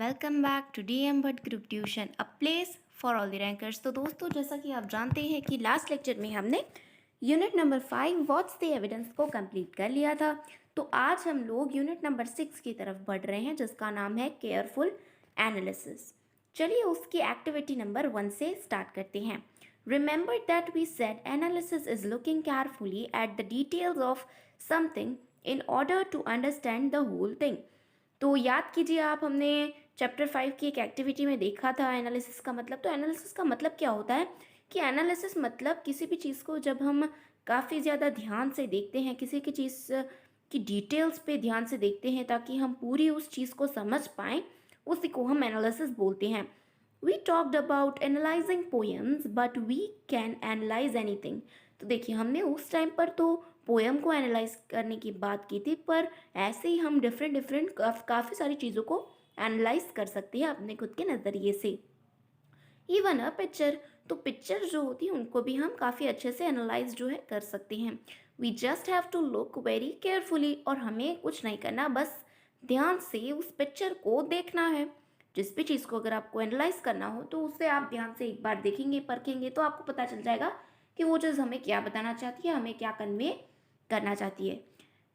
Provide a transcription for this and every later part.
Welcome back to DM Bhatt group tuition, a place for all the rankers. तो दोस्तों, जैसा कि आप जानते हैं कि लास्ट लेक्चर में हमने unit number 5 what's the evidence को कंप्लीट कर लिया था। तो आज हम लोग यूनिट नंबर 6 की तरफ बढ़ रहे हैं, जिसका नाम है केयरफुल एनालिसिस। चलिए उसकी एक्टिविटी नंबर 1 से स्टार्ट करते हैं। Remember that we said analysis is looking carefully at the details of something in order to understand the whole thing. तो याद कीजिए आप, हमने चैप्टर 5 की एक एक्टिविटी में देखा था एनालिसिस का मतलब। तो एनालिसिस का मतलब क्या होता है कि एनालिसिस मतलब किसी भी चीज़ को जब हम काफ़ी ज़्यादा ध्यान से देखते हैं, किसी की चीज़ की डिटेल्स पे ध्यान से देखते हैं ताकि हम पूरी उस चीज़ को समझ पाएँ, उसी को हम एनालिसिस बोलते हैं। We talked about analysing poems but we can analyse anything. तो देखिए, हमने उस टाइम पर तो पोएम को एनालाइज करने की बात की थी, पर ऐसे ही हम डिफरेंट काफ़ी सारी चीज़ों को एनालाइज कर सकते हैं अपने खुद के नज़रिए से। इवन अ पिक्चर, तो पिक्चर जो होती है उनको भी हम काफ़ी अच्छे से एनालाइज जो है कर सकते हैं। We just have to look very carefully, और हमें कुछ नहीं करना, बस ध्यान से उस पिक्चर को देखना है। जिस भी चीज़ को अगर आपको एनालाइज करना हो तो उसे आप ध्यान से एक बार देखेंगे, परखेंगे, तो आपको पता चल जाएगा कि वो चीज़ हमें क्या बताना चाहती है, हमें क्या कन्वे करना चाहती है।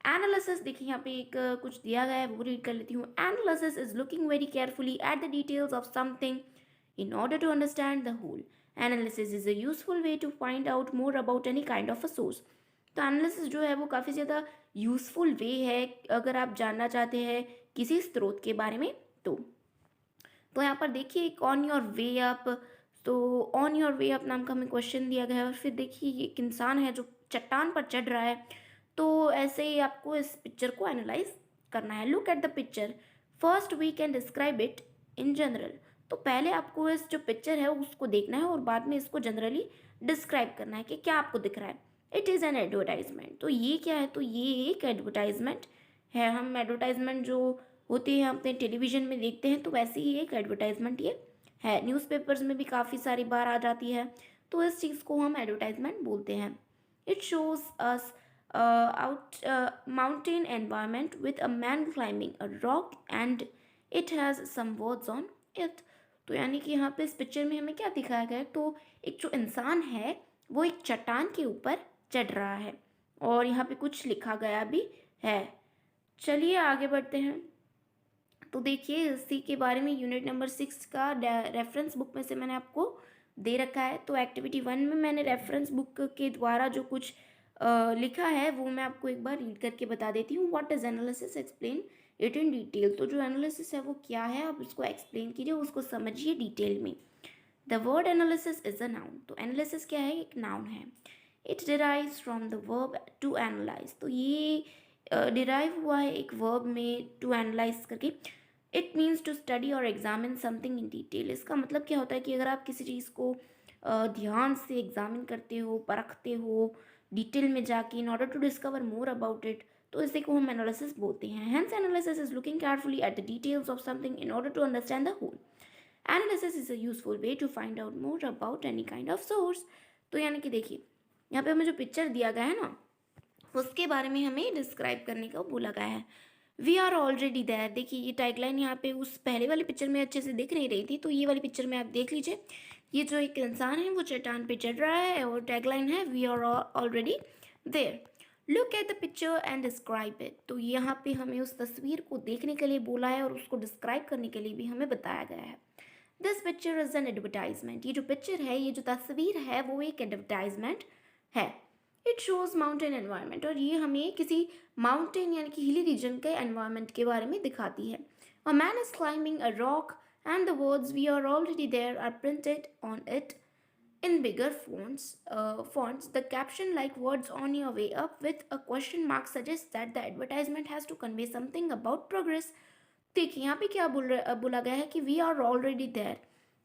एनालिसिस, देखिए यहाँ पे एक कुछ दिया गया है, वो रीड कर लेती हूँ। Analysis is looking very carefully at the details of something in order to understand the whole. Analysis is a useful way to find out more about any kind of a source. तो analysis जो है वो काफ़ी ज़्यादा useful वे है अगर आप जानना चाहते हैं किसी स्रोत के बारे में। तो यहाँ पर देखिए, एक ऑन योर वे अप, तो ऑन योर वे अप नाम का हमें क्वेश्चन दिया गया है। और फिर देखिए, ये एक इंसान है जो चट्टान पर चढ़ रहा है। तो ऐसे ही आपको इस पिक्चर को एनालाइज करना है। Look at the picture, first we can describe it in general. तो पहले आपको इस जो पिक्चर है उसको देखना है और बाद में इसको जनरली डिस्क्राइब करना है कि क्या आपको दिख रहा है। It is an advertisement. तो ये क्या है? तो ये एक एडवर्टाइजमेंट है। हम एडवर्टाइजमेंट जो होती है अपने टेलीविज़न में देखते हैं, तो वैसे ही एक एडवर्टाइजमेंट ये है। न्यूज़पेपर्स में भी काफ़ी सारी बार आ जाती है, तो इस चीज़ को हम एडवर्टाइजमेंट बोलते हैं। It shows us out mountain environment with a man climbing a rock and it has some words on it। तो यानी कि यहाँ पे इस पिक्चर में हमें क्या दिखाया गया है? तो एक जो इंसान है वो एक चट्टान के ऊपर चढ़ रहा है और यहाँ पे कुछ लिखा गया भी है। चलिए आगे बढ़ते हैं। तो देखिए, इसी के बारे में यूनिट नंबर 6 का रेफरेंस बुक में से मैंने आपको दे रखा है। तो एक्टिविटी 1 में मैंने रेफरेंस बुक के द्वारा जो कुछ लिखा है वो मैं आपको एक बार रीड करके बता देती हूँ। What is analysis, explain it in detail. तो जो एनालिसिस है वो क्या है, आप उसको एक्सप्लेन कीजिए, उसको समझिए डिटेल में। The word analysis is a noun. तो एनालिसिस क्या है? एक नाउन है। It derives from the verb to analyse. तो ये डिराइव हुआ है एक वर्ब में, टू एनालाइज करके। इट मीन्स टू स्टडी और एग्जामिन समथिंग इन डिटेल। इसका मतलब क्या होता है कि अगर आप किसी चीज़ को ध्यान से एग्जामिन करते हो, परखते हो डिटेल में जाके, in order to discover more about it, तो इसी को हम एनालिसिस बोलते हैं। Hence analysis is looking carefully at the details of something in order to understand the whole. Analysis is a useful way to find out more about any kind of source. तो यानी कि देखिए, यहाँ पे हमें जो पिक्चर दिया गया है ना, उसके बारे में हमें डिस्क्राइब करने को बोला गया है। We are already there. देखिए, ये टैगलाइन यहाँ पे उस पहले वाली पिक्चर में अच्छे से दिख नहीं रही थी, तो ये वाली पिक्चर में आप देख लीजिए। ये जो एक इंसान है वो चट्टान पे चढ़ रहा है और टैगलाइन है we are already there. Look at the picture and describe it. तो यहाँ पे हमें उस तस्वीर को देखने के लिए बोला है और उसको डिस्क्राइब करने के लिए भी हमें बताया गया है। This picture is an advertisement. ये जो पिक्चर है, ये जो तस्वीर है, वो एक एडवर्टाइजमेंट है। It shows mountain environment. और ये हमें किसी माउंटेन यानी कि हिली रीजन के एनवायरनमेंट के बारे में दिखाती है। A man is climbing a rock and the words we are already there are printed on it in bigger fonts. The caption, like words on your way up with a question mark, suggests that the advertisement has to convey something about progress। देखिए, यहाँ पे क्या बोला गया है कि we are already there.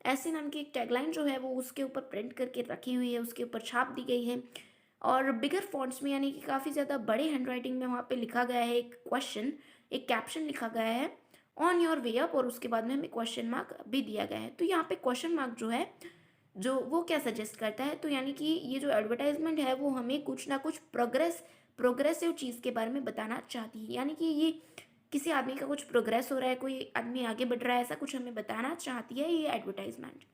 ऐसे नाम की एक टैगलाइन जो है वो उसके ऊपर प्रिंट करके रखी हुई है, उसके ऊपर छाप दी गई है और बिगर फॉन्ट्स में यानी कि काफ़ी ज़्यादा बड़े हैंड राइटिंग में वहाँ पे लिखा गया है एक क्वेश्चन, एक कैप्शन लिखा गया है ऑन योर वे अप, और उसके बाद में हमें क्वेश्चन मार्क भी दिया गया है। तो यहाँ पे क्वेश्चन मार्क जो है, जो वो क्या सजेस्ट करता है, तो यानी कि ये जो एडवर्टाइजमेंट है वो हमें कुछ ना कुछ प्रोग्रेसिव चीज़ के बारे में बताना चाहती है। यानी कि ये किसी आदमी का कुछ प्रोग्रेस हो रहा है, कोई आदमी आगे बढ़ रहा है, ऐसा कुछ हमें बताना चाहती है ये advertisement.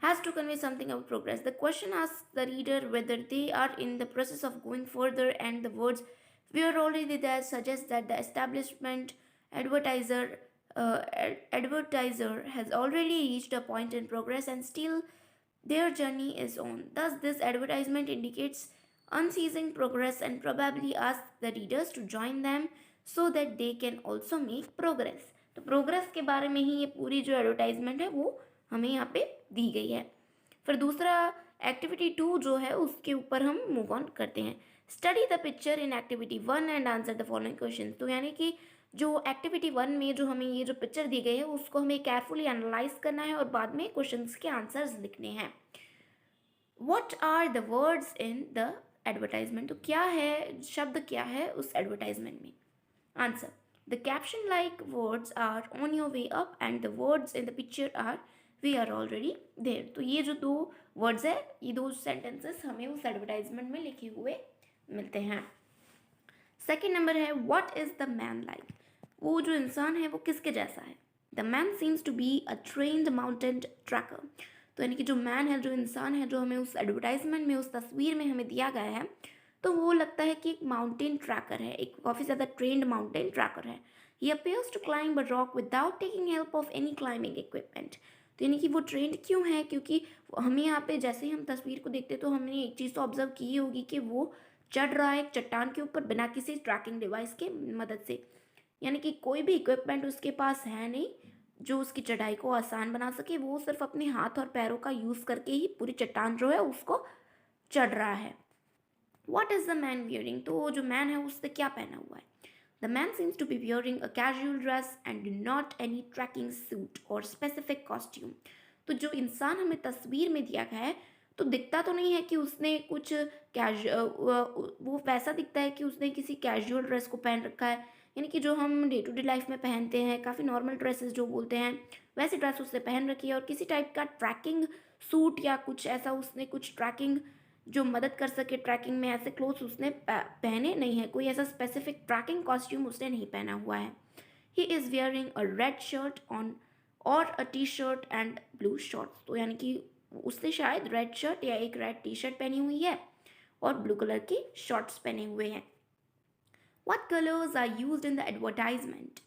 Has to convey something about progress. The question asks the reader whether they are in the process of going further, and the words "we are already there" suggest that the establishment advertiser advertiser has already reached a point in progress and still their journey is on. Thus, this advertisement indicates unceasing progress and probably asks the readers to join them so that they can also make progress. तो progress के बारे में ही ये पूरी जो advertisement है वो हमें यहाँ पे दी गई है. फिर दूसरा एक्टिविटी 2 जो है उसके ऊपर हम मूव ऑन करते हैं. Study the picture in activity 1 and answer the following question. तो यानी कि जो एक्टिविटी 1 में जो हमें ये जो पिक्चर दी गई है उसको हमें केयरफुली एनालाइज करना है और बाद में क्वेश्चंस के आंसर्स लिखने हैं. What are the words in the advertisement. तो क्या है, शब्द क्या है उस एडवर्टाइजमेंट में. Answer: the caption like words are on your way up and the words in the picture are we are already there. तो ये जो दो वर्ड्स है, ये दो सेंटेंसेस हमें उस एडवर्टाइजमेंट में लिखे हुए मिलते हैं. सेकेंड नंबर है what is the man like. वो जो इंसान है वो किसके जैसा है. The man seems to be a trained mountain trekker. तो यानी कि जो मैन है, जो इंसान है, जो हमें उस एडवर्टाइजमेंट में, उस तस्वीर में हमें दिया गया है, तो वो लगता है कि एक माउंटेन ट्रैकर है, एक काफ़ी ज़्यादा ट्रेंड माउंटेन ट्रैकर है. He appears to climb a rock without taking help of any climbing equipment. तो यानी कि वो ट्रेंड क्यों है, क्योंकि हमें यहाँ पे जैसे ही हम तस्वीर को देखते तो हमने एक चीज़ तो ऑब्जर्व की होगी कि वो चढ़ रहा है एक चट्टान के ऊपर बिना किसी ट्रैकिंग डिवाइस के मदद से. यानी कि कोई भी इक्विपमेंट उसके पास है नहीं जो उसकी चढ़ाई को आसान बना सके. वो सिर्फ अपने हाथ और पैरों का यूज़ करके ही पूरी चट्टान जो है उसको चढ़ रहा है. What is the man wearing? तो जो मैन है उसने क्या पहना हुआ है. The man seems to be wearing a casual dress and not any trekking suit or specific costume. तो जो इंसान हमें तस्वीर में दिया गया है तो दिखता तो नहीं है कि उसने कुछ वो वैसा दिखता है कि उसने किसी कैजुअल ड्रेस को पहन रखा है. यानी कि जो हम डे टू डे लाइफ में पहनते हैं, काफ़ी नॉर्मल ड्रेसेस जो बोलते हैं, वैसी ड्रेस उसने पहन रखी है. और किसी टाइप का ट्रैकिंग सूट या कुछ ऐसा उसने कुछ ट्रैकिंग जो मदद कर सके ट्रैकिंग में, ऐसे क्लोथ्स उसने पहने नहीं है. कोई ऐसा स्पेसिफिक ट्रैकिंग कॉस्ट्यूम उसने नहीं पहना हुआ है. He is wearing a red shirt on और a T shirt and blue shorts. तो यानी कि उसने शायद रेड शर्ट या एक रेड टी शर्ट पहनी हुई है और ब्लू कलर की शॉर्ट्स पहने हुए हैं. What colors are used in the advertisement?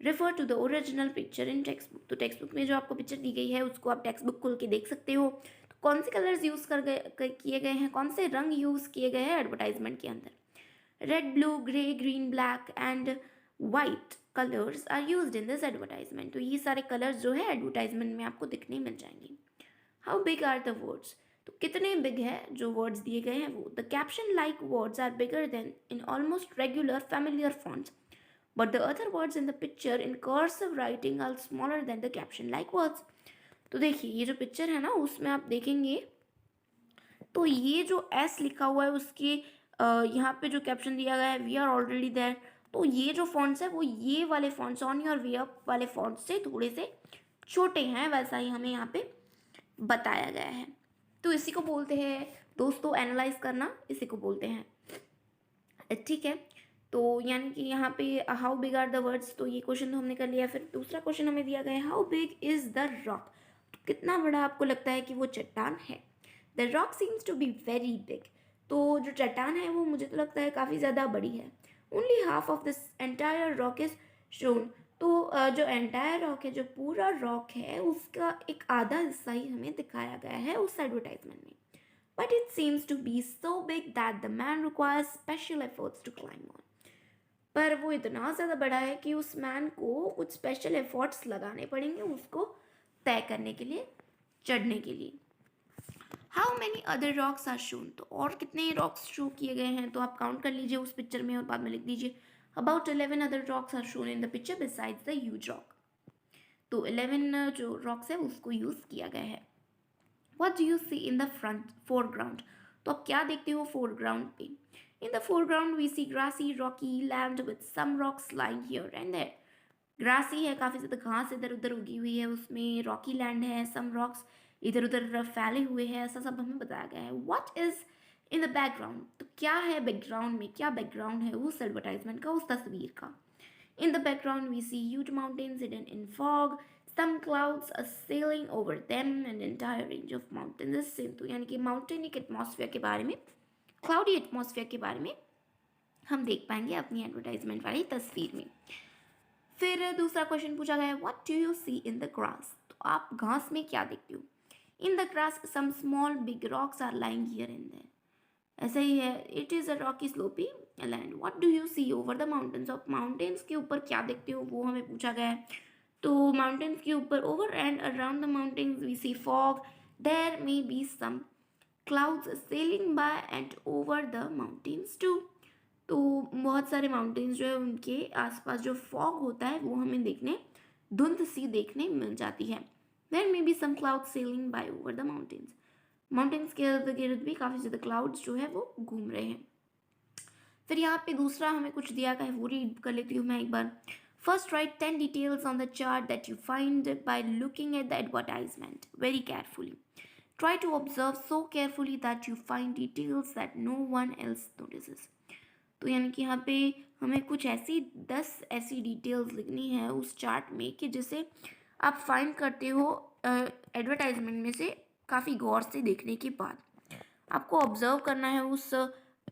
Refer to the original picture in textbook. तो टेक्स्ट बुक में जो आपको पिक्चर दी गई है उसको आप टेक्स्ट बुक खोल के देख सकते हो. तो कौन से कलर्स यूज़ किए गए हैं, कौन से रंग यूज़ किए गए हैं एडवर्टाइजमेंट के अंदर. Red, blue, grey, green, black and white colours are used in this advertisement. तो ये सारे कलर्स जो है एडवर्टाइजमेंट में आपको दिखने मिल जाएंगे. How big are the words. तो कितने बिग है जो वर्ड्स दिए गए हैं वो. The caption like words are bigger than in almost regular familiar fonts but the other words in the picture in cursive writing are smaller than the caption like words. तो देखिए ये जो पिक्चर है ना उसमें आप देखेंगे तो ये जो एस लिखा हुआ है उसके यहाँ पे जो कैप्शन दिया गया है वी आर ऑलरेडी देयर. तो ये जो फॉन्ट्स है वो ये वाले fonts on your way up वाले फॉन्ट्स से थोड़े से छोटे हैं, वैसा ही हमें यहाँ पे बताया गया है. तो इसी को बोलते हैं दोस्तों एनालाइज करना, इसी को बोलते हैं. ठीक है, तो यानी कि यहाँ पे how big are the words, तो ये क्वेश्चन तो हमने कर लिया. फिर दूसरा क्वेश्चन हमें दिया गया है how big is the rock. तो कितना बड़ा आपको लगता है कि वो चट्टान है. The rock seems to be very big. तो जो चट्टान है वो मुझे तो लगता है काफ़ी ज़्यादा बड़ी है. Only half of this entire rock is shown. तो जो एंटायर रॉक है, जो पूरा रॉक है उसका एक आधा हिस्सा ही हमें दिखाया गया है उस एडवर्टाइजमेंट में. But it seems to be so big that the man requires special efforts to climb on. पर वो इतना ज़्यादा बड़ा है कि उस मैन को कुछ स्पेशल एफर्ट्स लगाने पड़ेंगे उसको तय करने के लिए, चढ़ने के लिए. How many other rocks are shown. तो और कितने रॉक्स शो किए गए हैं तो आप काउंट कर लीजिए उस पिक्चर में और बाद में लिख दीजिए. About 11 other rocks are shown in the picture besides the huge rock. तो 11 जो रॉक्स है उसको यूज़ किया गया है. What do you see in the front foreground? तो आप क्या देखते हो foreground पे. In the foreground we see grassy rocky land with some rocks lying here and there. grassy है, काफ़ी ज़्यादा घास इधर उधर उगी हुई है उसमें. rocky land है, some rocks इधर उधर फैले हुए हैं, ऐसा सब हमें बताया गया है. What is in the background? तो क्या है बैकग्राउंड में, क्या बैकग्राउंड है उस एडवर्टाइजमेंट का, उस तस्वीर का. In the background, we see huge mountains hidden in fog. Some clouds are sailing over them, and the entire range of mountains is seen. तो यानी कि माउंटेनिक एटमॉस्फेयर के बारे में, क्लाउडी एटमॉस्फेयर के बारे में हम देख पाएंगे अपनी एडवर्टाइजमेंट वाली तस्वीर में। फिर दूसरा क्वेश्चन पूछा गया है, what do you see in the grass? तो आप घास में क्या देखते हो? In the grass some small big rocks are lying here and there. ऐसा ही है, it is a rocky slopy land. What do you see over the mountains? Of mountains के ऊपर क्या देखते हो वो हमें पूछा गया है। तो माउंटेन्स के ऊपर, over and around the mountains we see fog, there may be some clouds sailing by and over the mountains too. तो बहुत सारे माउंटेन्स जो है उनके आसपास जो फॉग होता है वो हमें देखने, धुंध सी देखने मिल जाती है। There may be some cloud sailing by over the mountains. Mountains के इर्द गिर्द भी काफ़ी ज़्यादा क्लाउड्स जो है वो घूम रहे हैं। फिर यहाँ पे दूसरा हमें कुछ दिया गया है, वो रीड कर लेती हूँ मैं एक बार। First write 10 details on the chart that you find by looking at the advertisement very carefully. Try to observe so carefully that you find details that no one else notices. तो यानी कि यहाँ पे हमें कुछ ऐसी 10 ऐसी डिटेल्स लिखनी है उस चार्ट में कि जिसे आप फाइंड करते हो एडवर्टाइजमेंट में से काफ़ी गौर से देखने के बाद। आपको ऑब्जर्व करना है उस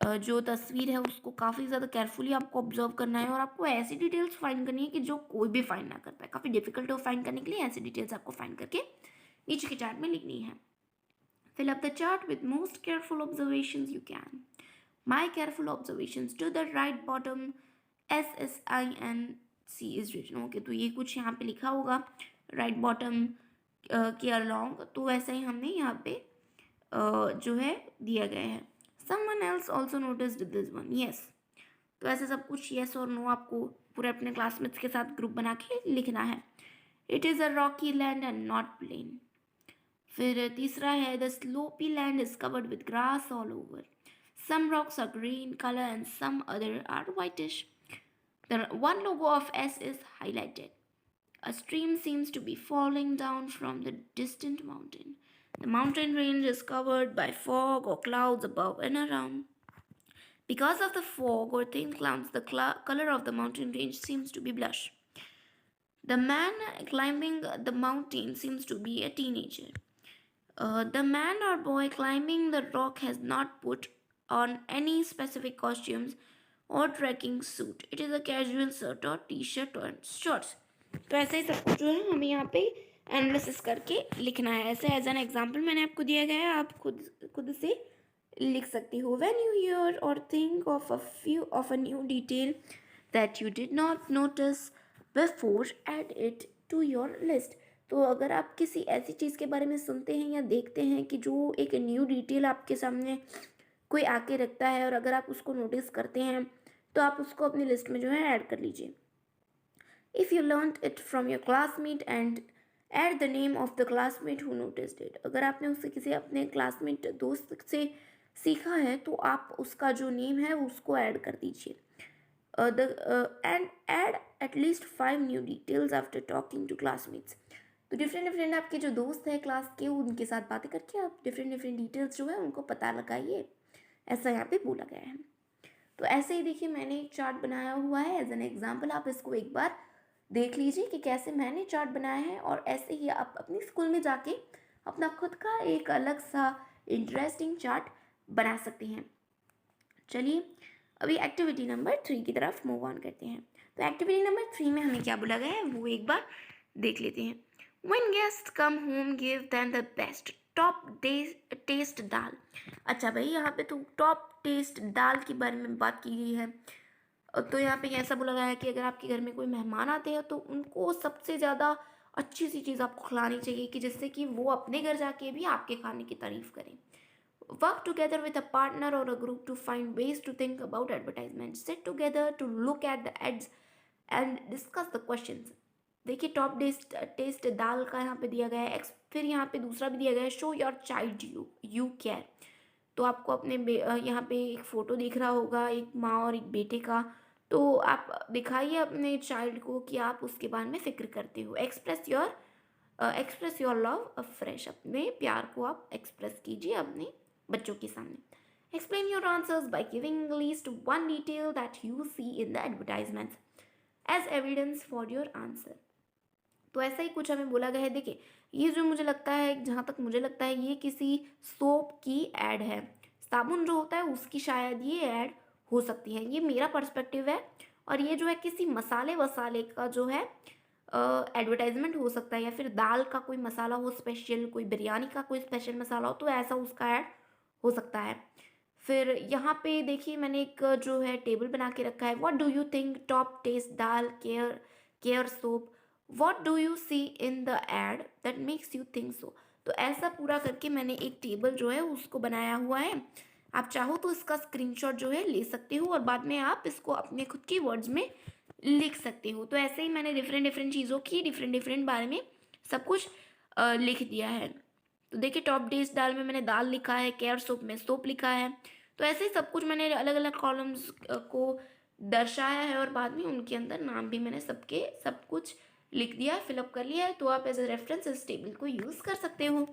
जो तस्वीर है उसको काफ़ी ज़्यादा केयरफुली आपको ऑब्जर्व करना है, और आपको ऐसी डिटेल्स फाइंड करनी है कि जो कोई भी फाइंड ना कर पाए। काफ़ी डिफिकल्ट है फाइंड करने के लिए, ऐसी डिटेल्स आपको फाइंड करके नीचे के चार्ट में लिखनी है। Fill up the chart with most careful observations you can. My careful observations to the right bottom SSINC is written. Okay, तो ये कुछ यहाँ पे लिखा होगा राइट बॉटम के अलॉन्ग, तो वैसा ही हमने यहाँ पे जो है दिया गया है। Someone else also noticed this one. Yes. तो ऐसे सब कुछ yes और no आपको पूरे अपने क्लासमेट्स के साथ ग्रुप बना के लिखना है। It is a rocky land and not plain. फिर तीसरा है the slopey land is covered with grass all over. Some rocks are green color and some other are whitish. The one logo of S is highlighted. A stream seems to be falling down from the distant mountain. The mountain range is covered by fog or clouds above and around. Because of the fog or thin clouds, the color of the mountain range seems to be blush. The man climbing the mountain seems to be a teenager. The man or boy climbing the rock has not put on any specific costumes or trekking suit. It is a casual shirt or t-shirt or shorts. तो ऐसे ही सब कुछ जो है हमें यहाँ पे analysis करके लिखना है। ऐसे एज एन एग्जाम्पल मैंने आपको दिया गया है, आप खुद से लिख सकते हो। When you hear or think of a new detail that you did not notice before, add it to your list. तो अगर आप किसी ऐसी चीज़ के बारे में सुनते हैं या देखते हैं कि जो एक न्यू डिटेल आपके सामने कोई आके रखता है, और अगर आप उसको नोटिस करते हैं तो आप उसको अपनी लिस्ट में जो है ऐड कर लीजिए। If you learn it from your classmate and add the name of the classmate who noticed it. अगर आपने उससे किसी अपने क्लासमेट दोस्त से सीखा है तो आप उसका जो नेम है उसको ऐड कर दीजिए। And add at least 5 new details after talking to classmates. तो डिफरेंट आपके जो दोस्त हैं क्लास के, उनके साथ बातें करके आप डिफरेंट डिटेल्स जो है उनको पता लगाइए, ऐसा यहाँ पे बोला गया है। तो ऐसे ही देखिए मैंने एक चार्ट बनाया हुआ है एज एन एग्जाम्पल, आप इसको एक बार देख लीजिए कि कैसे मैंने चार्ट बनाया है, और ऐसे ही आप अपनी स्कूल में जाके अपना खुद का एक अलग सा इंटरेस्टिंग चार्ट बना सकते हैं। चलिए अभी एक्टिविटी नंबर 3 की तरफ मूव ऑन करते हैं। तो एक्टिविटी नंबर 3 में हमें क्या बोला गया है वो एक बार देख लेते हैं। When guests come home, give them the best top taste दाल। अच्छा भाई, यहाँ पे तो टॉप टेस्ट दाल के बारे में बात की गई है। तो यहाँ पे ऐसा बोला गया है कि अगर आपके घर में कोई मेहमान आते हैं तो उनको सबसे ज़्यादा अच्छी सी चीज़ आपको खिलानी चाहिए कि जिससे कि वो अपने घर जाके भी आपके खाने की तारीफ करें। Work together with a partner or a group to find ways to think about advertisements. Sit together to look at the ads and discuss the questions. देखिए टॉप टेस्ट दाल का यहाँ पे दिया गया है। फिर यहाँ पे दूसरा भी दिया गया है, show your child you care. तो आपको अपने यहाँ पे एक फ़ोटो दिख रहा होगा एक माँ और एक बेटे का, तो आप दिखाइए अपने चाइल्ड को कि आप उसके बारे में फ़िक्र करते हो। एक्सप्रेस योर लव अफ्रेश, अपने प्यार को आप एक्सप्रेस कीजिए अपने बच्चों के सामने। Explain your answers by giving least 1 detail that you see in the advertisements. As evidence for your answer. तो ऐसा ही कुछ हमें बोला गया है। देखिए ये जो मुझे लगता है, जहाँ तक मुझे लगता है ये किसी सोप की एड है, साबुन जो होता है उसकी शायद ये ऐड हो सकती है, ये मेरा पर्सपेक्टिव है। और ये जो है किसी मसाले वसाले का जो है एडवर्टाइजमेंट हो सकता है, या फिर दाल का कोई मसाला हो स्पेशल, कोई बिरयानी का कोई स्पेशल मसाला हो, तो ऐसा उसका ऐड हो सकता है। फिर यहाँ पे देखिए मैंने एक जो है टेबल बना के रखा है। What do you think top test dal care care soap, what do you see in the ad that makes you think so. तो ऐसा पूरा करके मैंने एक टेबल जो है उसको बनाया हुआ है। आप चाहो तो इसका स्क्रीनशॉट जो है ले सकते हो और बाद में आप इसको अपने खुद के वर्ड्स में लिख सकते हो। तो ऐसे ही मैंने डिफरेंट डिफरेंट चीज़ों की डिफरेंट डिफरेंट बारे में सब कुछ लिख दिया है। तो देखिए टॉप डिश दाल में मैंने दाल लिखा है, केयर सोप में सोप लिखा है। तो ऐसे ही सब कुछ मैंने अलग अलग कॉलम्स को दर्शाया है और बाद में उनके अंदर नाम भी मैंने सबके सब कुछ लिख दिया है, फिलअप कर लिया है। तो आप एज ए रेफरेंस इस टेबल को यूज़ कर सकते हो।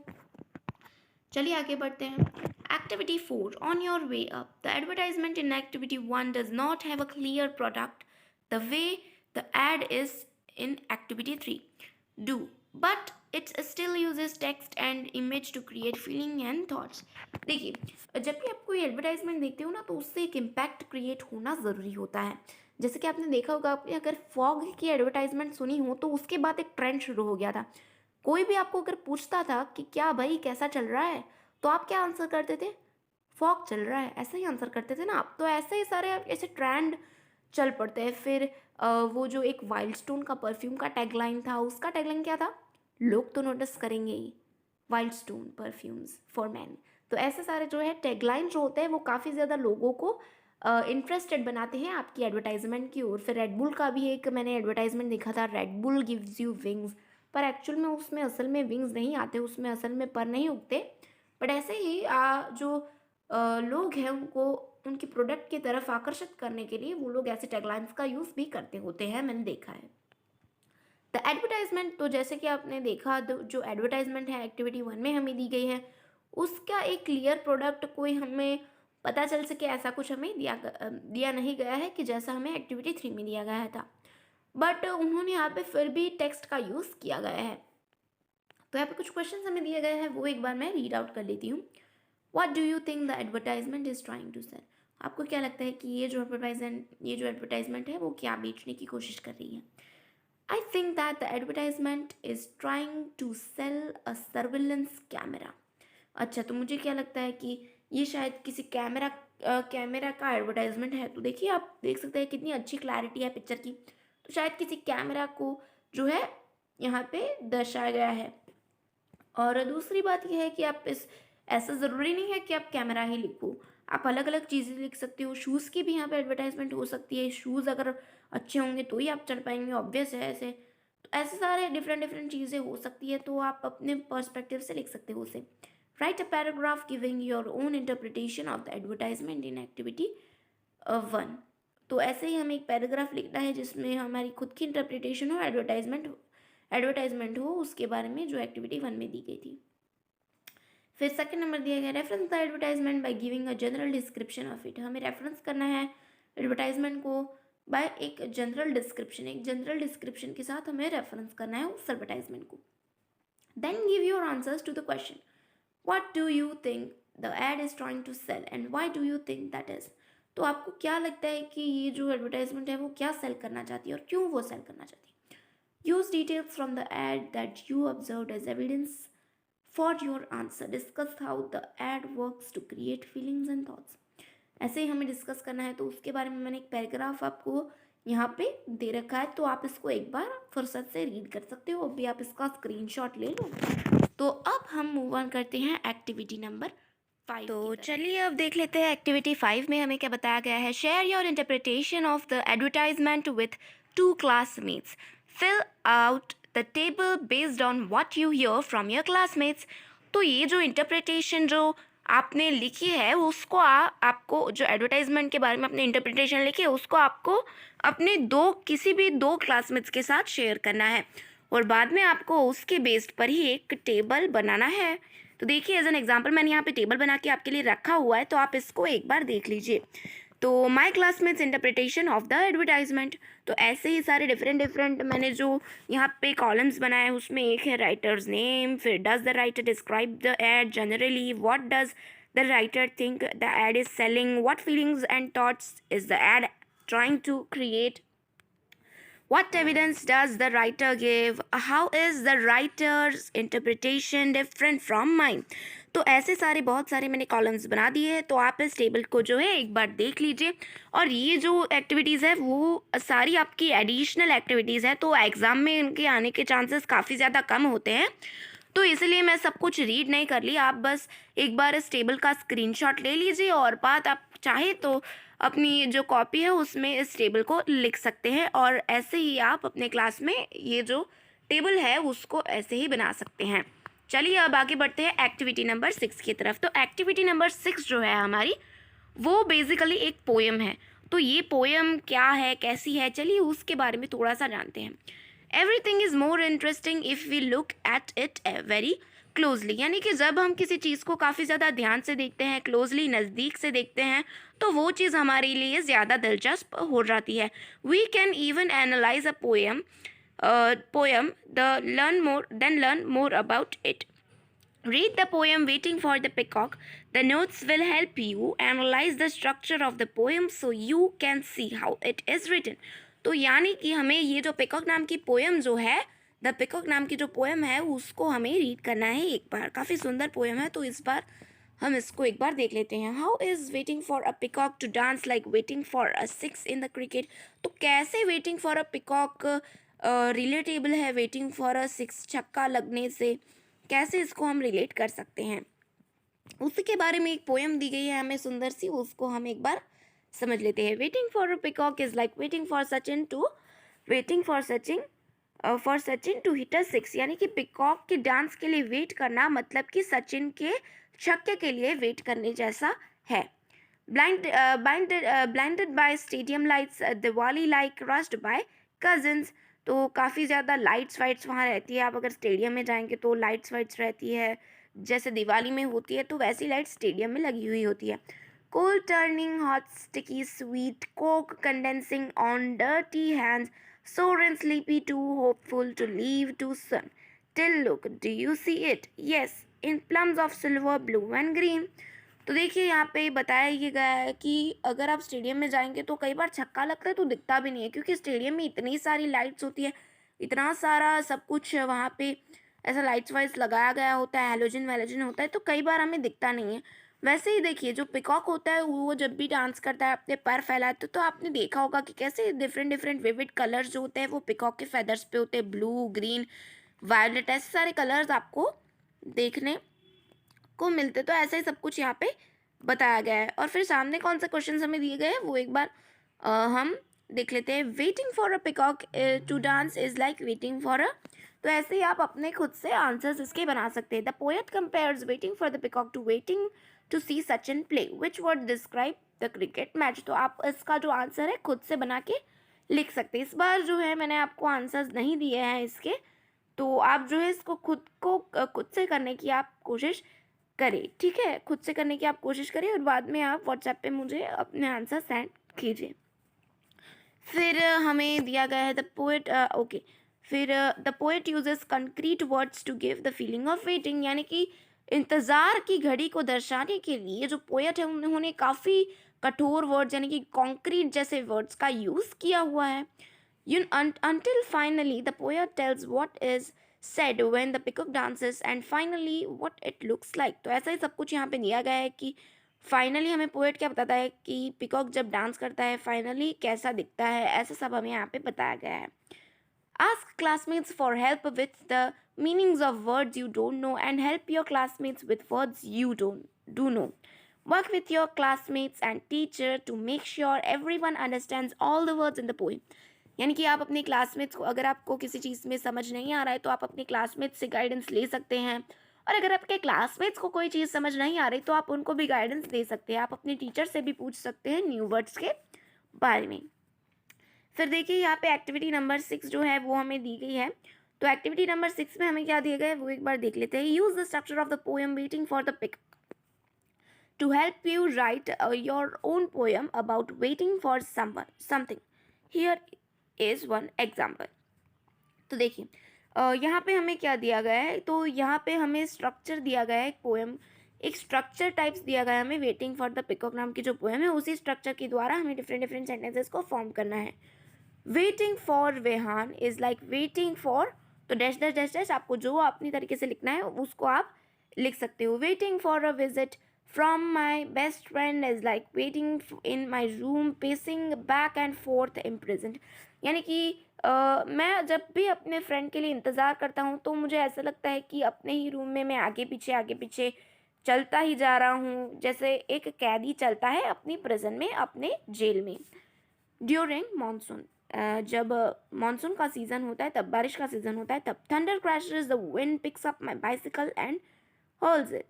चलिए आगे बढ़ते हैं। Activity 4, on your way up the advertisement in activity 1 does not have a clear product the way the ad is in activity 3 do, but it's still uses text and image to create feeling and thoughts. देखिए जब भी आप कोई advertisement देखते हो ना, तो उससे एक इम्पैक्ट क्रिएट होना ज़रूरी होता है। जैसे कि आपने देखा होगा, आपने अगर फॉग की एडवर्टाइजमेंट सुनी हो तो उसके बाद एक ट्रेंड शुरू हो गया था। कोई भी आपको अगर पूछता था कि क्या भाई कैसा चल रहा है, तो आप क्या आंसर करते थे? फॉग चल रहा है, ऐसा ही आंसर करते थे ना आप। तो ऐसे ही सारे ऐसे ट्रेंड चल पड़ते हैं। फिर वो जो एक वाइल्ड स्टोन का परफ्यूम का टैगलाइन था, उसका टैगलाइन क्या था? लोग तो नोटिस करेंगे ही, Wild Stone perfumes for man. तो ऐसे सारे जो है टैगलाइन जो होते हैं वो काफ़ी ज़्यादा लोगों को इंटरेस्टेड बनाते हैं आपकी एडवर्टाइजमेंट की ओर। फिर रेडबुल का भी एक मैंने एडवर्टाइजमेंट देखा था, रेडबुल गिव्स यू विंग्स, पर एक्चुअल में उसमें असल में विंग्स नहीं आते, उसमें असल में पर नहीं उगते। बट ऐसे ही जो लोग हैं उनको उनकी प्रोडक्ट की तरफ आकर्षित करने के लिए वो लोग ऐसे टैगलाइंस का यूज़ भी करते होते हैं, मैंने देखा है। द एडवर्टाइजमेंट, तो जैसे कि आपने देखा जो एडवर्टाइजमेंट है एक्टिविटी 1 में हमें दी गई है, उसका एक क्लियर प्रोडक्ट कोई हमें पता चल सके ऐसा कुछ हमें दिया नहीं गया है कि जैसा हमें एक्टिविटी 3 में दिया गया था। बट उन्होंने यहाँ पे फिर भी टेक्स्ट का यूज़ किया गया है। तो यहाँ पे कुछ क्वेश्चन हमें दिए गए हैं, वो एक बार मैं रीड आउट कर लेती हूँ। What do you think the advertisement is trying to sell. आपको क्या लगता है कि ये जो एडवर्टाइजमेंट है वो क्या बेचने की कोशिश कर रही है? I think that the advertisement is trying to sell a surveillance camera. अच्छा, तो मुझे क्या लगता है कि ये शायद किसी कैमरा का एडवर्टाइजमेंट है। तो देखिए आप देख सकते हैं कितनी अच्छी क्लैरिटी है पिक्चर की। तो शायद किसी कैमरा को जो है यहाँ पे दर्शाया गया है। और दूसरी बात यह है कि आप ऐसा ज़रूरी नहीं है कि आप कैमरा ही लिखो, आप अलग अलग चीज़ें लिख सकते हो। शूज़ की भी यहाँ पे एडवर्टाइजमेंट हो सकती है, शूज़ अगर अच्छे होंगे तो ही आप चल पाएंगे, ऑब्वियस है ऐसे। तो ऐसे सारे डिफरेंट डिफरेंट चीज़ें हो सकती है, तो आप अपने पर्सपेक्टिव से लिख सकते हो उसे। Right a paragraph giving your own interpretation of the advertisement in activity 1। तो ऐसे ही हमें एक पैराग्राफ लिखना है जिसमें हमारी खुद की इंटरप्रिटेशन हो, एडवर्टाइजमेंट हो उसके बारे में जो एक्टिविटी 1 में दी गई थी। फिर सेकंड नंबर दिया गया, reference the advertisement by giving a general description of it. हमें रेफरेंस करना है एडवर्टाइजमेंट को बाय एक जनरल डिस्क्रिप्शन के साथ हमें रेफरेंस करना है उस एडवर्टाइजमेंट को। Then give your answers to the question, what do you think the ad is trying to sell and why do you think that is. तो आपको क्या लगता है कि ये जो एडवर्टाइजमेंट है वो क्या सेल करना चाहती है और क्यों वो सेल करना चाहती है? Use details from the ad that you observe as evidence for your answer, discuss how the ad works to create feelings and thoughts. ऐसे ही हमें डिस्कस करना है, तो उसके बारे में मैंने एक पैराग्राफ आपको यहाँ पे दे रखा है, तो आप इसको एक बार फुर्सत से रीड कर सकते हो। अभी आप इसका स्क्रीनशॉट ले लो। तो अब हम मूव ऑन करते हैं एक्टिविटी नंबर 5। तो चलिए अब देख लेते हैं एक्टिविटी 5 में हमें क्या बताया गया है। Share your interpretation of the advertisement with 2 classmates, fill out the table based on what you hear from your classmates. तो ये जो इंटरप्रिटेशन जो आपने लिखी है उसको आपको जो एडवर्टाइजमेंट के बारे में अपनी इंटरप्रिटेशन लिखी है उसको आपको अपने किसी भी 2 क्लासमेट्स के साथ शेयर करना है और बाद में आपको उसके बेस्ड पर ही एक टेबल बनाना है। तो देखिए एज एन एग्जांपल मैंने यहाँ पे टेबल बना के आपके लिए रखा हुआ है, तो आप इसको एक बार देख लीजिए। तो my classmates interpretation of the advertisement. तो ऐसे ही सारे डिफरेंट डिफरेंट मैंने जो यहाँ पे कॉलम्स बनाए उसमें एक है राइटर्स नेम, फिर does the writer describe the ad generally, what does the writer think the ad is selling, what feelings and thoughts is the ad trying to create, what evidence does the writer give, how is the writer's interpretation different from mine। तो ऐसे सारे बहुत सारे मैंने columns बना दिए हैं। तो आप इस टेबल को जो है एक बार देख लीजिए। और ये जो एक्टिविटीज़ है वो सारी आपकी एडिशनल एक्टिविटीज़ है, तो एग्ज़ाम में इनके आने के चांसेस काफ़ी ज़्यादा कम होते हैं, तो इसलिए मैं सब कुछ रीड नहीं कर ली। आप बस एक बार इस टेबल का स्क्रीनशॉट ले लीजिए और बात आप चाहे तो अपनी जो कॉपी है उसमें इस टेबल को लिख सकते हैं, और ऐसे ही आप अपने क्लास में ये जो टेबल है उसको ऐसे ही बना सकते हैं। चलिए अब आगे बढ़ते हैं एक्टिविटी नंबर 6 की तरफ। तो एक्टिविटी नंबर 6 जो है हमारी वो बेसिकली एक पोएम है। तो ये पोएम क्या है, कैसी है, चलिए उसके बारे में थोड़ा सा जानते हैं। Everything is more interesting if we look at it very closely, यानी कि जब हम किसी चीज़ को काफ़ी ज़्यादा ध्यान से देखते हैं, क्लोजली नज़दीक से देखते हैं, तो वो चीज़ हमारे लिए ज़्यादा दिलचस्प हो जाती है। We can even analyse a poem then learn more about it। Read the poem Waiting for the Peacock. The notes will help you analyze the structure of the poem so you can see how it is written। तो यानी कि हमें ये जो peacock नाम की poem जो है, द पिकॉक नाम की जो पोएम है उसको हमें रीड करना है एक बार। काफ़ी सुंदर पोएम है, तो इस बार हम इसको एक बार देख लेते हैं। How is waiting for a peacock to dance like waiting for a six in the cricket. तो कैसे waiting for a peacock relatable है वेटिंग फॉर अ सिक्स, छक्का लगने से, कैसे इसको हम रिलेट कर सकते हैं, उसके बारे में एक पोएम दी गई है हमें सुंदर सी, उसको हम एक बार समझ लेते हैं। Waiting for a peacock is like waiting for Sachin to hit a six, यानी कि पिकॉक के डांस के लिए वेट करना मतलब कि सचिन के छक्के के लिए वेट करने जैसा है। Blinded by stadium lights, Diwali like rushed by cousins. तो काफ़ी ज़्यादा लाइट्स वाइट्स वहाँ रहती है। आप अगर स्टेडियम में जाएंगे तो लाइट्स वाइट्स रहती है, जैसे दिवाली में होती है तो वैसी लाइट स्टेडियम में लगी हुई होती है। Cold turning hot sticky sweet, Coke condensing on dirty hands, sore and sleepy, too hopeful to leave too soon, till look, do you see it, yes, in plums of silver, blue and green। तो देखिए यहाँ पे बताया ये गया है कि अगर आप स्टेडियम में जाएंगे तो कई बार छक्का लगता है तो दिखता भी नहीं है, क्योंकि स्टेडियम में इतनी सारी लाइट्स होती है, इतना सारा सब कुछ वहाँ पे ऐसा लाइट्स वाइट्स लगाया गया होता है, हैलोजन वैलोजन होता है, तो कई बार हमें दिखता नहीं है। वैसे ही देखिए जो पिकॉक होता है वो जब भी डांस करता है अपने पर फैलाते तो आपने देखा होगा कि कैसे डिफरेंट डिफरेंट विविड कलर्स जो होते हैं वो पिकॉक के फेदर्स पे होते हैं, ब्लू, ग्रीन, वायलेट, ऐसे सारे कलर्स आपको देखने को मिलते। तो ऐसा ही सब कुछ यहाँ पे बताया गया है। और फिर सामने कौन से क्वेश्चन हमें दिए गए हैं वो एक बार हम देख लेते हैं। Waiting for a peacock to dance is like waiting for a, तो ऐसे ही आप अपने खुद से आंसर्स इसके बना सकते हैं। The poet compares waiting for the peacock to waiting to see Sachin play, which word describe the cricket match. तो आप इसका जो आंसर है खुद से बना के लिख सकते हैं। इस बार जो है मैंने आपको आंसर्स नहीं दिए हैं इसके, तो आप जो है इसको खुद से करने की आप कोशिश करें, ठीक है, खुद से करने की आप कोशिश करें और बाद में आप व्हाट्सएप पे मुझे अपने आंसर सेंड कीजिए। फिर हमें दिया गया है द पोएट, ओके, फिर the poet uses concrete words to give the feeling of waiting, यानी कि इंतज़ार की घड़ी को दर्शाने के लिए जो पोएट है उन्होंने काफ़ी कठोर वर्ड्स यानी कि कॉन्क्रीट जैसे वर्ड्स का यूज़ किया हुआ है। Until finally the poet tells what is said when the peacock dances and finally what it looks like। तो ऐसा ही सब कुछ यहाँ पे दिया गया है कि फाइनली हमें पोएट क्या बताता है कि पिकॉक जब डांस करता है फाइनली कैसा दिखता है, ऐसा सब हमें यहाँ पे बताया गया है। Ask classmates for help with the meanings of words you don't know and help your classmates with words you do know। Work with your classmates and teacher to make sure everyone understands all the words in the poem। यानी कि आप अपने classmates को, अगर आपको किसी चीज़ में समझ नहीं आ रहा है तो आप अपने क्लासमेट्स से गाइडेंस ले सकते हैं, और अगर आपके क्लासमेट्स को कोई चीज़ समझ नहीं आ रही तो आप उनको भी गाइडेंस दे सकते हैं। आप अपने टीचर से भी पूछ सकते हैं न्यू वर्ड्स के बारे में। फिर देखिए यहाँ पे एक्टिविटी नंबर 6 जो है वो हमें दी गई है। तो एक्टिविटी नंबर 6 में हमें क्या दिया गया है वो एक बार देख लेते हैं। Use the structure of the poem waiting for the pick to help you write your own poem about waiting for someone something. Here is one example. तो देखिए यहाँ पे हमें क्या दिया गया है, तो यहाँ पे हमें स्ट्रक्चर दिया गया है, एक पोएम, एक स्ट्रक्चर टाइप्स दिया गया है हमें वेटिंग फॉर द पिकॉक नाम की जो पोएम है, उसी स्ट्रक्चर के द्वारा हमें डिफरेंट डिफरेंट सेंटेंसेस को फॉर्म करना है. वेटिंग फॉर वेहान इज लाइक वेटिंग फॉर, तो डैश डैश डैश डैश आपको जो अपनी तरीके से लिखना है उसको आप लिख सकते हो. Waiting for a visit from my best friend is like waiting in my room pacing back and fourth imprisoned. यानी कि मैं जब भी अपने फ्रेंड के लिए इंतज़ार करता हूँ तो मुझे ऐसा लगता है कि अपने ही रूम में मैं आगे पीछे चलता ही जा रहा हूँ, जैसे एक कैदी चलता है अपनी प्रिजन में, अपने जेल में. ड्यूरिंग मानसून, जब मानसून का सीज़न होता है, तब बारिश का सीज़न होता है, तब thunder crashes the wind picks up my bicycle and holds it.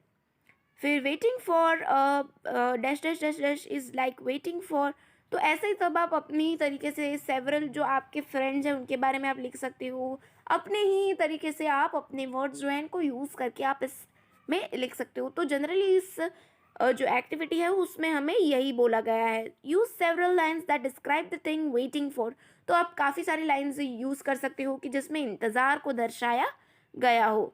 फिर waiting for dash dash dash dash is like waiting for. तो ऐसे ही तब आप अपनी तरीके से सेवरल जो आपके फ्रेंड्स हैं उनके बारे में आप लिख सकते हो, अपने ही तरीके से आप अपने वर्ड्स जो हैं इनको यूज़ करके आप इसमें लिख सकते हो. तो जनरली इस जो एक्टिविटी है उसमें हमें यही बोला गया है, use several lines that describe the thing waiting for. तो आप काफ़ी सारी लाइन्स यूज़ कर सकते हो कि जिसमें इंतज़ार को दर्शाया गया हो.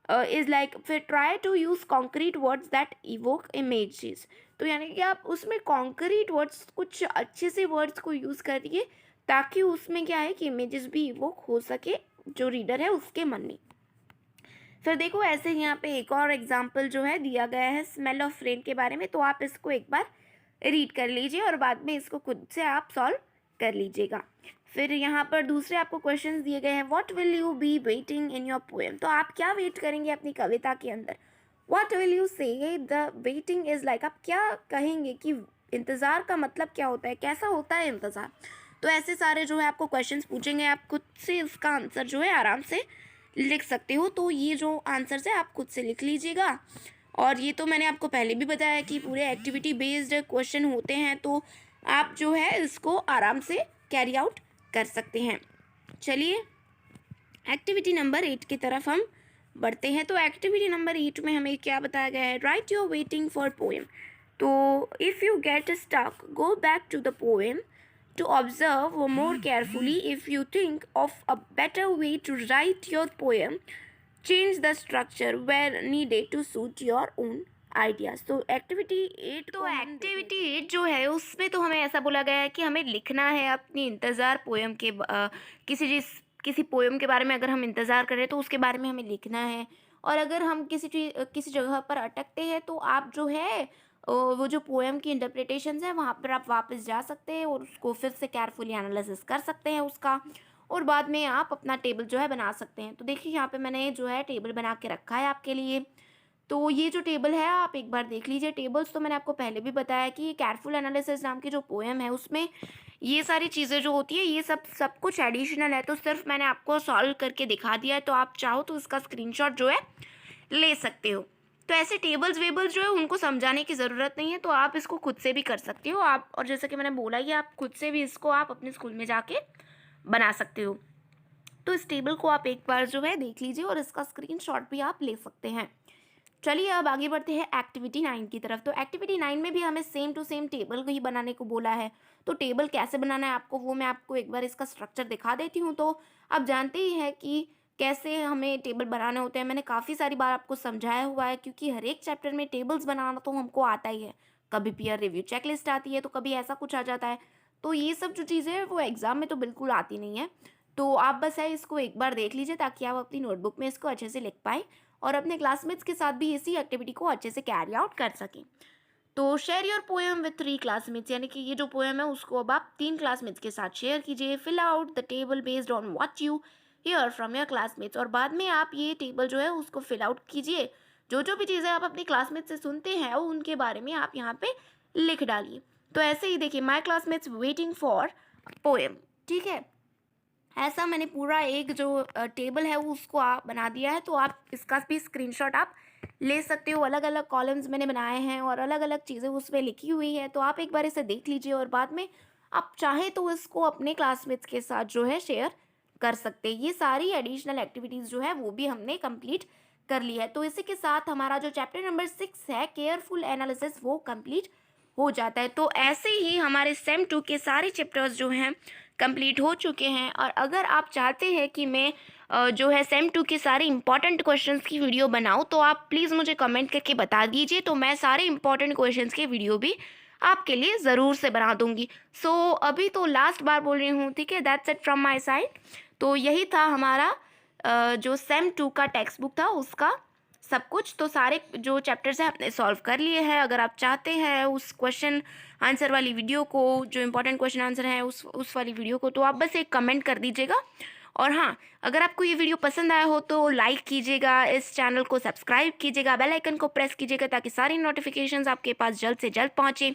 इज़ लाइक, फिर try to use concrete words that evoke images. तो यानी कि आप उसमें कॉन्क्रीट वर्ड्स, कुछ अच्छे से वर्ड्स को यूज़ करिए ताकि उसमें क्या है कि इमेजेस भी इवोक हो सके जो रीडर है उसके मन में. फिर देखो ऐसे यहाँ पे एक और एग्जाम्पल जो है दिया गया है स्मेल ऑफ रेन के बारे में, तो आप इसको एक बार रीड कर लीजिए और बाद में इसको खुद से आप सॉल्व कर लीजिएगा. फिर यहाँ पर दूसरे आपको क्वेश्चंस दिए गए हैं. What will you be waiting in your poem, तो आप क्या वेट करेंगे अपनी कविता के अंदर. व्हाट विल यू से द वेटिंग इज़ लाइक, आप क्या कहेंगे कि इंतज़ार का मतलब क्या होता है, कैसा होता है इंतज़ार. तो ऐसे सारे जो है आपको क्वेश्चंस पूछेंगे, आप खुद से उसका आंसर जो है आराम से लिख सकते हो. तो ये जो आंसर है आप खुद से लिख लीजिएगा. और ये तो मैंने आपको पहले भी बताया कि पूरे एक्टिविटी बेस्ड क्वेश्चन होते हैं, तो आप जो है इसको आराम से कैरी आउट कर सकते हैं. चलिए एक्टिविटी नंबर 8 की तरफ हम बढ़ते हैं. तो एक्टिविटी नंबर 8 में हमें क्या बताया गया है, write your waiting for poem. तो if you get stuck go back to the poem to observe more carefully. If you think of a better way to write your poem, change the structure where needed to suit your own ideas. तो activity 8 जो है उसमें तो हमें ऐसा बोला गया है कि हमें लिखना है अपनी इंतज़ार पोएम के किसी पोएम के बारे में अगर हम इंतज़ार करें तो उसके बारे में हमें लिखना है. और अगर हम किसी जगह पर अटकते हैं तो आप जो है वो जो पोएम की इंटरप्रिटेशंस है वहाँ पर आप वापस जा सकते हैं और उसको फिर से केयरफुली एनालिसिस कर सकते हैं उसका, और बाद में आप अपना टेबल जो है बना सकते हैं. तो देखिए यहाँ पे मैंने जो है टेबल बना के रखा है आपके लिए. तो ये जो टेबल है आप एक बार देख लीजिए. टेबल्स तो मैंने आपको पहले भी बताया कि केयरफुल एनालिसिस नाम की जो पोएम है उसमें ये सारी चीज़ें जो होती है ये सब कुछ एडिशनल है, तो सिर्फ मैंने आपको सॉल्व करके दिखा दिया है. तो आप चाहो तो इसका स्क्रीनशॉट जो है ले सकते हो. तो ऐसे टेबल्स वेबल्स जो है उनको समझाने की ज़रूरत नहीं है, तो आप इसको खुद से भी कर सकते हो आप. और जैसा कि मैंने बोला ये आप खुद से भी इसको आप अपने स्कूल में जाके बना सकते हो. तो इस टेबल को आप एक बार जो है देख लीजिए और इसका स्क्रीनशॉट भी आप ले सकते हैं. चलिए अब आगे बढ़ते हैं एक्टिविटी 9 की तरफ. तो एक्टिविटी 9 में भी हमें सेम टू सेम टेबल ही बनाने को बोला है. तो टेबल कैसे बनाना है आपको वो मैं आपको एक बार इसका स्ट्रक्चर दिखा देती हूँ. तो आप जानते ही हैं कि कैसे हमें टेबल बनाने होते हैं. मैंने काफ़ी सारी बार आपको समझाया हुआ है क्योंकि हर एक चैप्टर में टेबल्स बनाना तो हमको आता ही है. कभी पीयर रिव्यू चेकलिस्ट आती है तो कभी ऐसा कुछ आ जाता है. तो ये सब जो चीज़ें हैं वो एग्ज़ाम में तो बिल्कुल आती नहीं है. तो आप बस है इसको एक बार देख लीजिए ताकि आप अपनी नोटबुक में इसको अच्छे से लिख पाएँ और अपने क्लासमेट्स के साथ भी इसी एक्टिविटी को अच्छे से कैरी आउट कर सकें. तो share your poem with 3 classmates, यानी कि ये जो पोएम है उसको अब आप 3 क्लासमेट्स के साथ शेयर कीजिए. Fill out the table based on what you hear from your classmates, और बाद में आप ये टेबल जो है उसको फिल आउट कीजिए. जो भी चीज़ें आप अपने क्लासमेट से सुनते हैं उनके बारे में आप यहाँ पे लिख डालिए. तो ऐसे ही देखिए my classmates waiting for poem. ठीक है, ऐसा मैंने पूरा एक जो टेबल है उसको आप बना दिया है. तो आप इसका भी स्क्रीनशॉट आप ले सकते हो. अलग अलग कॉलम्स मैंने बनाए हैं और अलग अलग चीज़ें उसमें लिखी हुई है. तो आप एक बार इसे देख लीजिए और बाद में आप चाहे तो इसको अपने क्लासमेट्स के साथ जो है शेयर कर सकते हैं. ये सारी एडिशनल एक्टिविटीज़ जो है वो भी हमने कंप्लीट कर ली है। तो इसी के साथ हमारा जो चैप्टर नंबर 6 है केयरफुल एनालिसिस वो कंप्लीट हो जाता है। तो ऐसे ही हमारे सेम 2 के सारे चैप्टर्स जो हैं कंप्लीट हो चुके हैं। और अगर आप चाहते हैं कि मैं जो है सेम 2 के सारे इंपॉर्टेंट क्वेश्चंस की वीडियो बनाऊं, तो आप प्लीज़ मुझे कमेंट करके बता दीजिए, तो मैं सारे इंपॉर्टेंट क्वेश्चंस के वीडियो भी आपके लिए ज़रूर से बना दूंगी। सो अभी तो लास्ट बार बोल रही हूँ, ठीक है। That's it from my side. तो यही था हमारा जो सेम 2 का टेक्स्ट बुक था उसका सब कुछ। तो सारे जो चैप्टर्स हैं आपने सॉल्व कर लिए हैं। अगर आप चाहते हैं उस क्वेश्चन आंसर वाली वीडियो को, जो इंपॉर्टेंट क्वेश्चन आंसर है उस वाली वीडियो को, तो आप बस एक कमेंट कर दीजिएगा। और हाँ, अगर आपको ये वीडियो पसंद आया हो तो लाइक कीजिएगा, इस चैनल को सब्सक्राइब कीजिएगा, बेल आइकन को प्रेस कीजिएगा ताकि सारी नोटिफिकेशंस आपके पास जल्द से जल्द पहुँचे।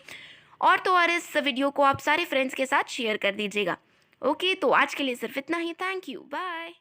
और तो और इस वीडियो को आप सारे फ्रेंड्स के साथ शेयर कर दीजिएगा। ओके, तो आज के लिए सिर्फ इतना ही। Thank you, bye.